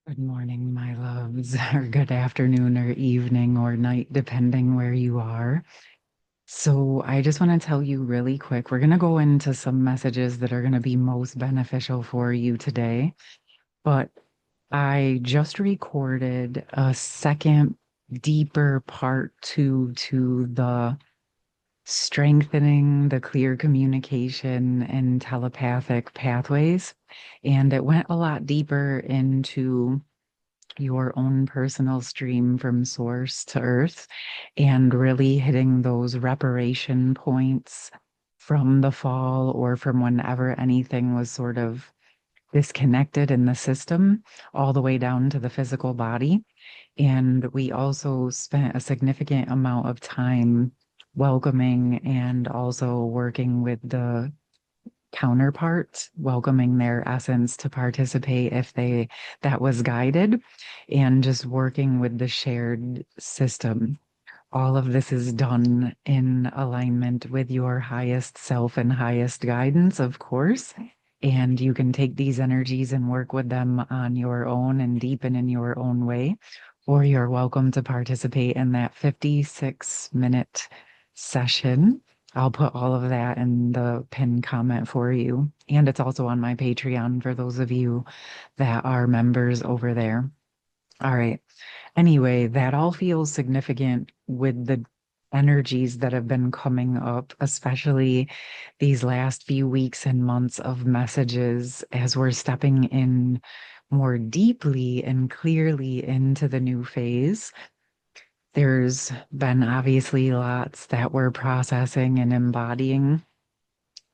Good morning, my loves, or good afternoon, or evening, or night, depending where you are. So, I just want to tell you really quick, we're going to go into some messages that are going to be most beneficial for you today. But I just recorded a second, deeper part two to the strengthening the clear communication and telepathic pathways. And it went a lot deeper into your own personal stream from source to earth and really hitting those reparation points from the fall or from whenever anything was sort of disconnected in the system, all the way down to the physical body. And we also spent a significant amount of time welcoming and also working with the counterparts, welcoming their essence to participate if they that was guided, and just working with the shared system. All of this is done in alignment with your highest self and highest guidance, of course. And you can take these energies and work with them on your own and deepen in your own way, or you're welcome to participate in that 56-minute session. I'll put all of that in the pinned comment for you. And it's also on my Patreon for those of you that are members over there. All right. Anyway, that all feels significant with the energies that have been coming up, especially these last few weeks and months of messages as we're stepping in more deeply and clearly into the new phase. There's been obviously lots that we're processing and embodying.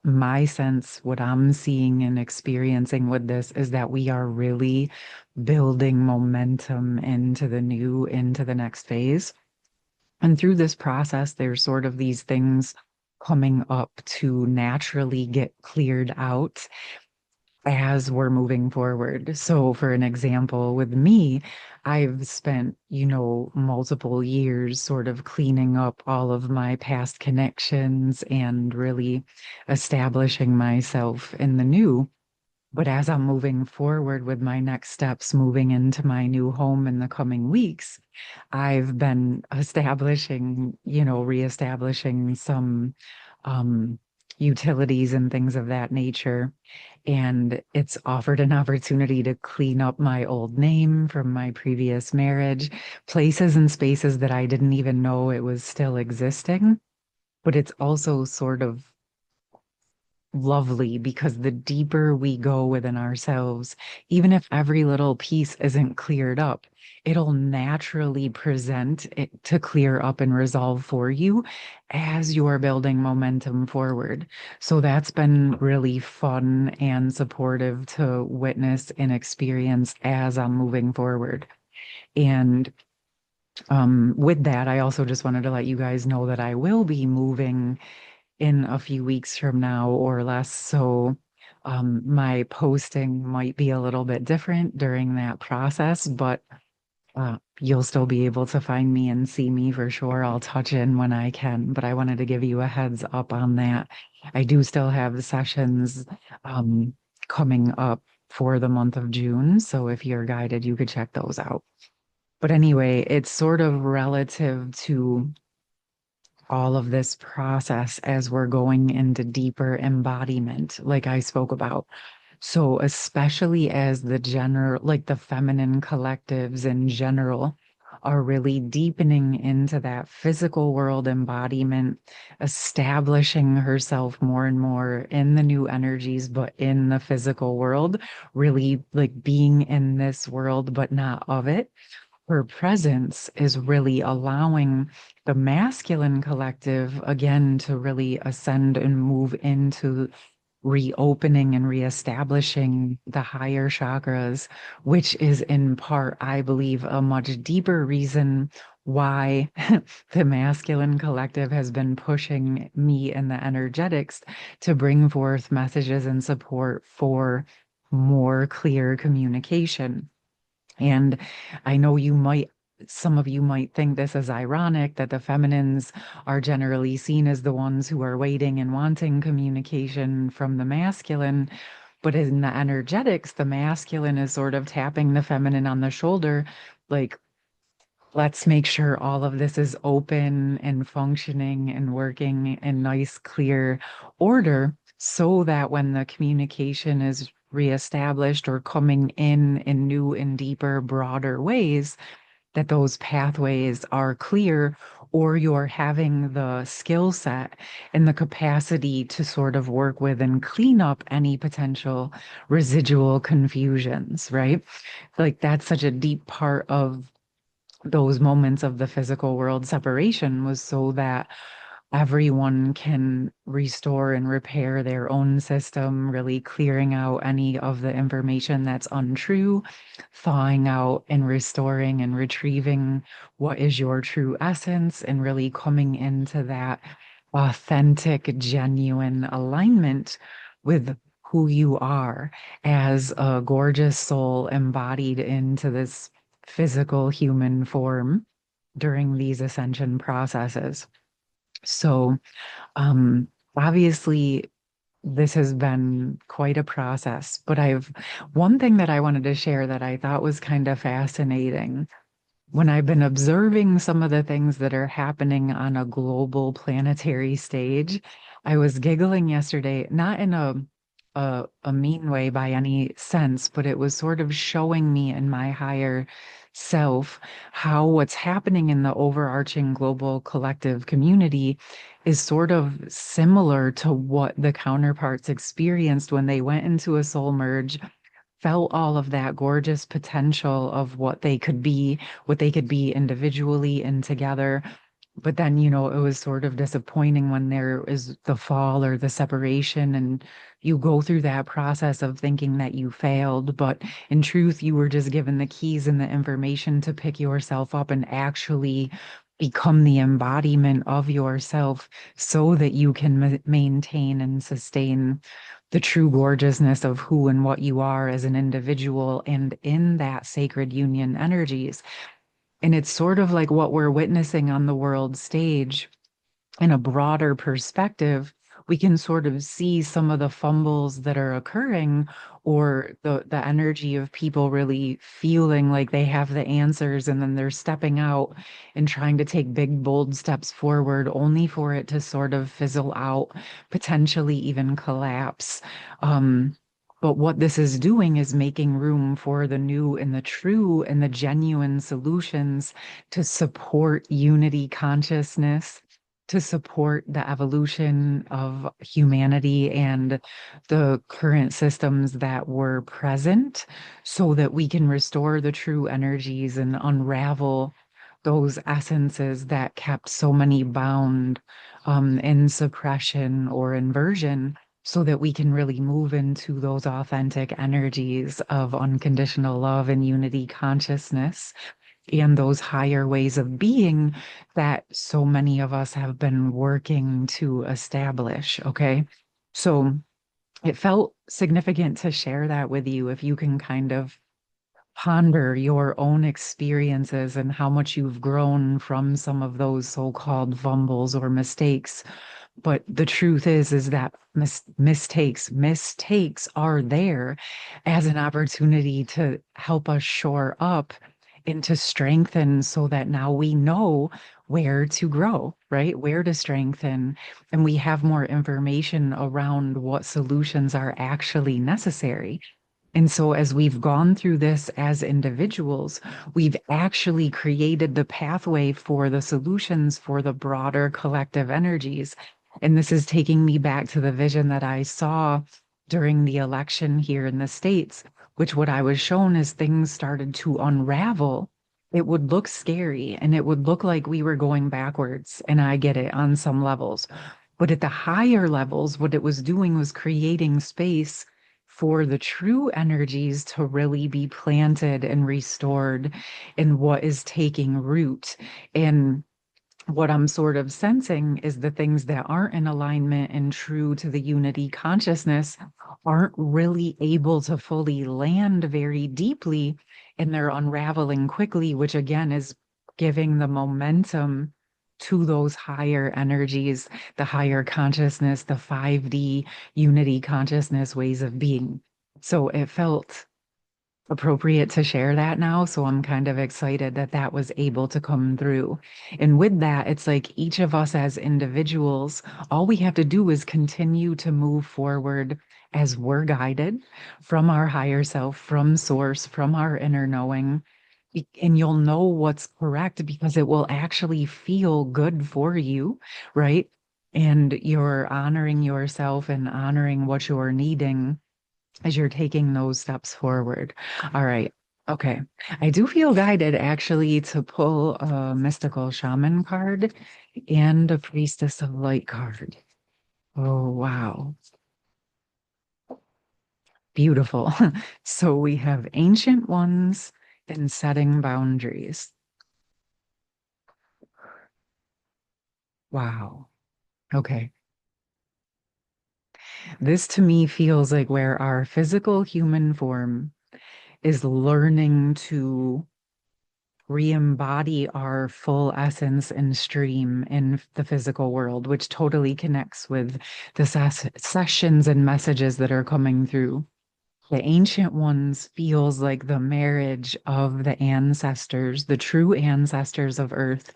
My sense, what I'm seeing and experiencing with this is that we are really building momentum into the new, into the next phase. And through this process, there's sort of these things coming up to naturally get cleared out as we're moving forward. So, for an example, with me, I've spent, multiple years sort of cleaning up all of my past connections and really establishing myself in the new. But as I'm moving forward with my next steps, moving into my new home in the coming weeks, I've been establishing, reestablishing some um, utilities and things of that nature. And it's offered an opportunity to clean up my old name from my previous marriage, places and spaces that I didn't even know it was still existing. But it's also sort of lovely because the deeper we go within ourselves, even if every little piece isn't cleared up, it'll naturally present it to clear up and resolve for you as you're building momentum forward. So that's been really fun and supportive to witness and experience as I'm moving forward. And with that, I also just wanted to let you guys know that I will be moving in a few weeks from now or less. So my posting might be a little bit different during that process, but you'll still be able to find me and see me for sure. I'll touch in when I can, but I wanted to give you a heads up on that. I do still have the sessions um, coming up for the month of June. So if you're guided, you could check those out. But anyway, it's sort of relative to all of this process as we're going into deeper embodiment, like I spoke about. So, especially as the general, like the feminine collectives in general, are really deepening into that physical world embodiment, establishing herself more and more in the new energies, but in the physical world, really like being in this world, but not of it. Her presence is really allowing the masculine collective again to really ascend and move into reopening and reestablishing the higher chakras, which is in part, I believe, a much deeper reason why the masculine collective has been pushing me and the energetics to bring forth messages and support for more clear communication. And I know some of you might think this is ironic that the feminines are generally seen as the ones who are waiting and wanting communication from the masculine. But in the energetics, the masculine is sort of tapping the feminine on the shoulder, like, let's make sure all of this is open and functioning and working in nice, clear order so that when the communication is reestablished or coming in new and deeper, broader ways, that those pathways are clear, or you're having the skill set and the capacity to sort of work with and clean up any potential residual confusions, right? Like that's such a deep part of those moments of the physical world separation, was so that everyone can restore and repair their own system, really clearing out any of the information that's untrue, thawing out and restoring and retrieving what is your true essence, and really coming into that authentic, genuine alignment with who you are as a gorgeous soul embodied into this physical human form during these ascension processes. So, um, obviously, this has been quite a process, but one thing that I wanted to share that I thought was kind of fascinating when I've been observing some of the things that are happening on a global planetary stage. I was giggling yesterday, not in a mean way by any sense, but it was sort of showing me in my higher self how what's happening in the overarching global collective community is sort of similar to what the counterparts experienced when they went into a soul merge, felt all of that gorgeous potential of what they could be individually and together. But then, it was sort of disappointing when there is the fall or the separation, and you go through that process of thinking that you failed. But in truth, you were just given the keys and the information to pick yourself up and actually become the embodiment of yourself so that you can maintain and sustain the true gorgeousness of who and what you are as an individual and in that sacred union energies. And it's sort of like what we're witnessing on the world stage in a broader perspective. We can sort of see some of the fumbles that are occurring, or the energy of people really feeling like they have the answers, and then they're stepping out and trying to take big, bold steps forward, only for it to sort of fizzle out, potentially even collapse. Um, but what this is doing is making room for the new and the true and the genuine solutions to support unity consciousness, to support the evolution of humanity and the current systems that were present, so that we can restore the true energies and unravel those essences that kept so many bound in suppression or inversion, so that we can really move into those authentic energies of unconditional love and unity consciousness, and those higher ways of being that so many of us have been working to establish. Okay. So it felt significant to share that with you, if you can kind of ponder your own experiences and how much you've grown from some of those so-called fumbles or mistakes. But the truth is that mistakes are there as an opportunity to help us shore up and to strengthen, so that now we know where to grow, right? Where to strengthen. And we have more information around what solutions are actually necessary. And so, as we've gone through this as individuals, we've actually created the pathway for the solutions for the broader collective energies. And this is taking me back to the vision that I saw during the election here in the States, which what I was shown as things started to unravel. It would look scary and it would look like we were going backwards. And I get it on some levels. But at the higher levels, what it was doing was creating space for the true energies to really be planted and restored in what is taking root. And what I'm sort of sensing is the things that aren't in alignment and true to the unity consciousness aren't really able to fully land very deeply, and they're unraveling quickly, which again is giving the momentum to those higher energies, the higher consciousness, the 5D unity consciousness ways of being. So it felt appropriate to share that now. So I'm kind of excited that that was able to come through. And with that, it's like each of us as individuals, all we have to do is continue to move forward as we're guided from our higher self, from source, from our inner knowing. And you'll know what's correct because it will actually feel good for you, right? And you're honoring yourself and honoring what you're needing as you're taking those steps forward. All right. Okay. I do feel guided actually to pull a mystical shaman card and a priestess of light card. Oh, wow. Beautiful. So we have ancient ones and setting boundaries. Wow. Okay. This to me feels like where our physical human form is learning to re-embody our full essence and stream in the physical world, which totally connects with the sessions and messages that are coming through. The ancient ones feels like the marriage of the ancestors, the true ancestors of Earth,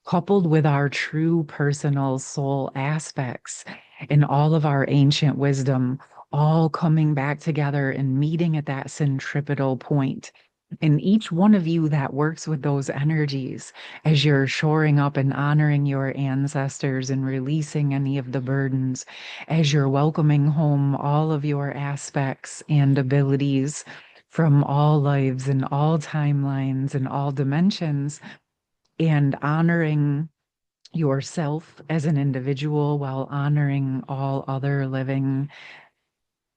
coupled with our true personal soul aspects and all of our ancient wisdom, all coming back together and meeting at that centripetal point. And each one of you that works with those energies as you're shoring up and honoring your ancestors and releasing any of the burdens, as you're welcoming home all of your aspects and abilities from all lives and all timelines and all dimensions, and honoring yourself as an individual while honoring all other living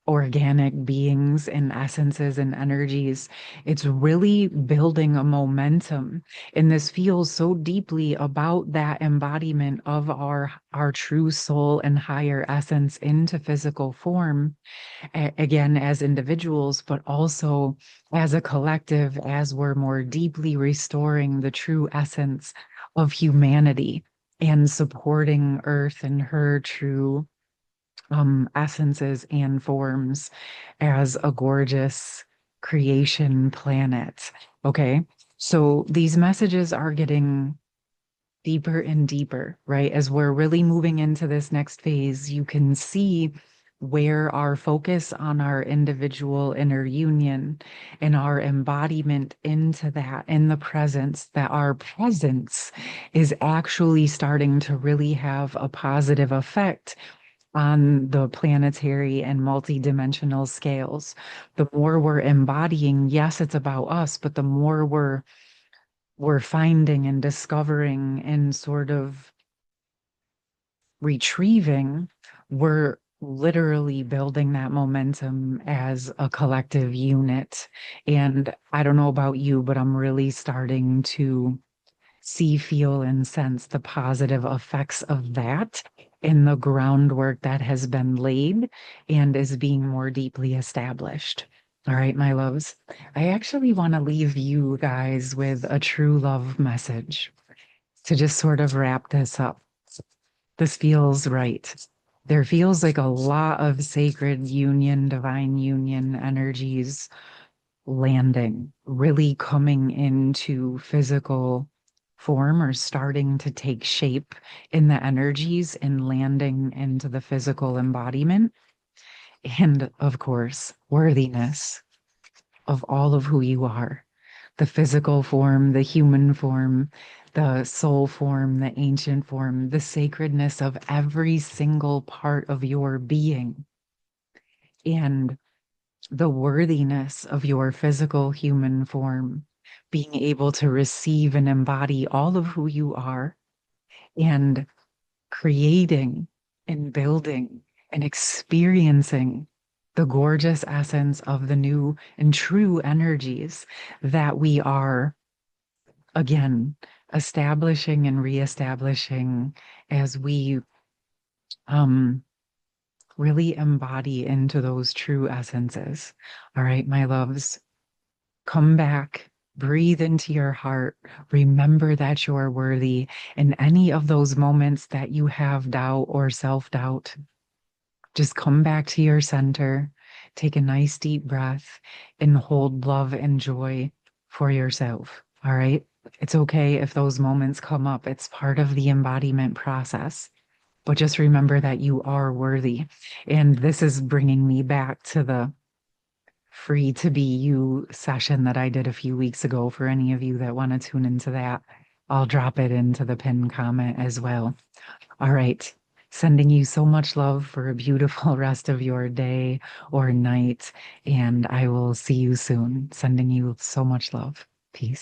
organic beings and essences and energies. It's really building a momentum. And this feels so deeply about that embodiment of our true soul and higher essence into physical form, again, as individuals, but also as a collective, as we're more deeply restoring the true essence of humanity and supporting Earth and her true essences and forms as a gorgeous creation planet. Okay. So these messages are getting deeper and deeper, right? As we're really moving into this next phase, you can see where our focus on our individual inner union and our embodiment into that in the presence, that our presence is actually starting to really have a positive effect on the planetary and multidimensional scales. The more we're embodying, yes, it's about us, but the more we're finding and discovering and sort of retrieving, we're literally building that momentum as a collective unit. And I don't know about you, but I'm really starting to see, feel, and sense the positive effects of that in the groundwork that has been laid and is being more deeply established. All right, my loves. I actually want to leave you guys with a true love message to just sort of wrap this up. This feels right. There feels like a lot of sacred union, divine union energies landing, really coming into physical form or starting to take shape in the energies and landing into the physical embodiment. And of course, worthiness of all of who you are, the physical form, the human form, the soul form, the ancient form, the sacredness of every single part of your being. And the worthiness of your physical human form, being able to receive and embody all of who you are and creating and building and experiencing the gorgeous essence of the new and true energies that we are, again, establishing and reestablishing as we um really embody into those true essences. All right, my loves, come back, breathe into your heart, remember that you're worthy. In any of those moments that you have doubt or self doubt, just come back to your center, take a nice deep breath and hold love and joy for yourself. All right. It's okay if those moments come up. It's part of the embodiment process. But just remember that you are worthy. And this is bringing me back to the free to be you session that I did a few weeks ago for any of you that want to tune into that. I'll drop it into the pinned comment as well. All right. Sending you so much love for a beautiful rest of your day or night. And I will see you soon. Sending you so much love. Peace.